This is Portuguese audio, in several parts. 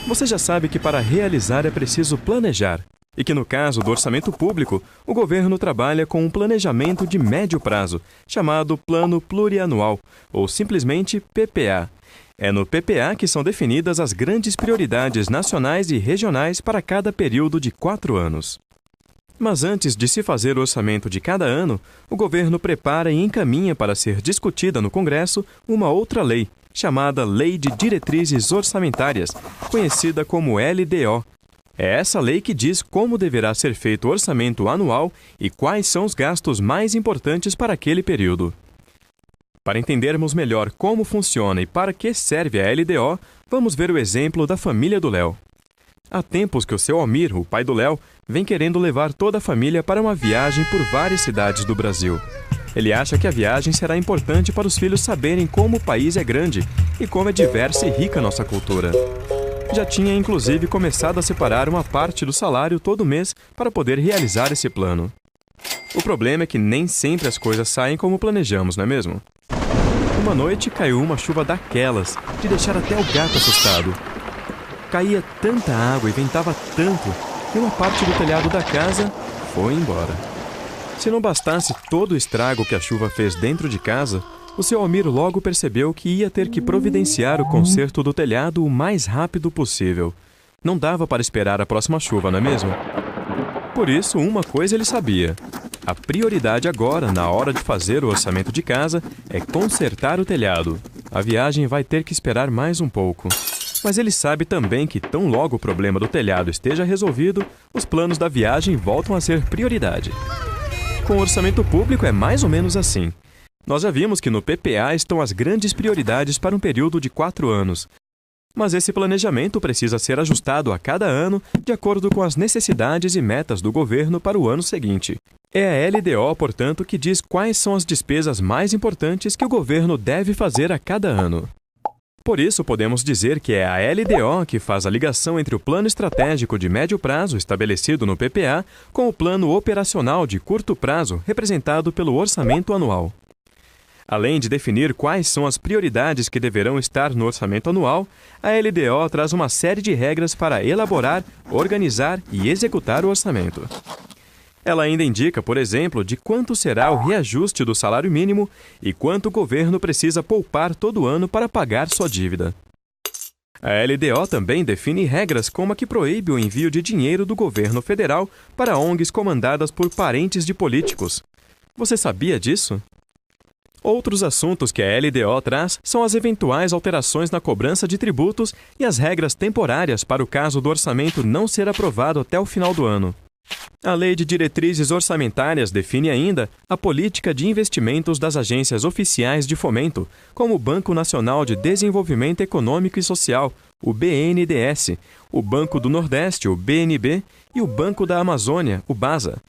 Você já sabe que para realizar é preciso planejar, e que no caso do orçamento público, o governo trabalha com um planejamento de médio prazo, chamado Plano Plurianual, ou simplesmente PPA. É no PPA que são definidas as grandes prioridades nacionais e regionais para cada período de 4 anos. Mas antes de se fazer o orçamento de cada ano, o governo prepara e encaminha para ser discutida no Congresso uma outra lei, chamada Lei de Diretrizes Orçamentárias, conhecida como LDO. É essa lei que diz como deverá ser feito o orçamento anual e quais são os gastos mais importantes para aquele período. Para entendermos melhor como funciona e para que serve a LDO, vamos ver o exemplo da família do Léo. Há tempos que o seu Almir, o pai do Léo, vem querendo levar toda a família para uma viagem por várias cidades do Brasil. Ele acha que a viagem será importante para os filhos saberem como o país é grande e como é diversa e rica nossa cultura. Já tinha inclusive começado a separar uma parte do salário todo mês para poder realizar esse plano. O problema é que nem sempre as coisas saem como planejamos, não é mesmo? Uma noite caiu uma chuva daquelas, de deixar até o gato assustado. Caía tanta água e ventava tanto que uma parte do telhado da casa foi embora. Se não bastasse todo o estrago que a chuva fez dentro de casa, o seu Almir logo percebeu que ia ter que providenciar o conserto do telhado o mais rápido possível. Não dava para esperar a próxima chuva, não é mesmo? Por isso, uma coisa ele sabia. A prioridade agora, na hora de fazer o orçamento de casa, é consertar o telhado. A viagem vai ter que esperar mais um pouco. Mas ele sabe também que tão logo o problema do telhado esteja resolvido, os planos da viagem voltam a ser prioridade. Com o orçamento público é mais ou menos assim. Nós já vimos que no PPA estão as grandes prioridades para um período de 4 anos. Mas esse planejamento precisa ser ajustado a cada ano de acordo com as necessidades e metas do governo para o ano seguinte. É a LDO, portanto, que diz quais são as despesas mais importantes que o governo deve fazer a cada ano. Por isso, podemos dizer que é a LDO que faz a ligação entre o plano estratégico de médio prazo, estabelecido no PPA, com o plano operacional de curto prazo, representado pelo orçamento anual. Além de definir quais são as prioridades que deverão estar no orçamento anual, a LDO traz uma série de regras para elaborar, organizar e executar o orçamento. Ela ainda indica, por exemplo, de quanto será o reajuste do salário mínimo e quanto o governo precisa poupar todo ano para pagar sua dívida. A LDO também define regras como a que proíbe o envio de dinheiro do governo federal para ONGs comandadas por parentes de políticos. Você sabia disso? Outros assuntos que a LDO traz são as eventuais alterações na cobrança de tributos e as regras temporárias para o caso do orçamento não ser aprovado até o final do ano. A Lei de Diretrizes Orçamentárias define ainda a política de investimentos das agências oficiais de fomento, como o Banco Nacional de Desenvolvimento Econômico e Social, o BNDES, o Banco do Nordeste, o BNB, e o Banco da Amazônia, o BASA.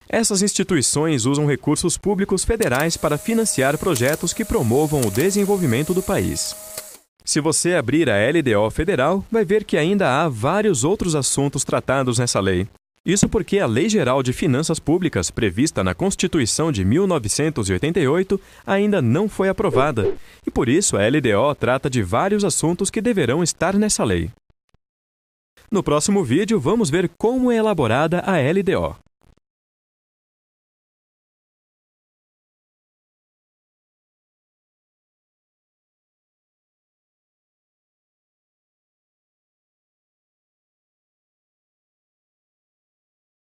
Essas instituições usam recursos públicos federais para financiar projetos que promovam o desenvolvimento do país. Se você abrir a LDO federal, vai ver que ainda há vários outros assuntos tratados nessa lei. Isso porque a Lei Geral de Finanças Públicas, prevista na Constituição de 1988, ainda não foi aprovada, e por isso a LDO trata de vários assuntos que deverão estar nessa lei. No próximo vídeo, vamos ver como é elaborada a LDO.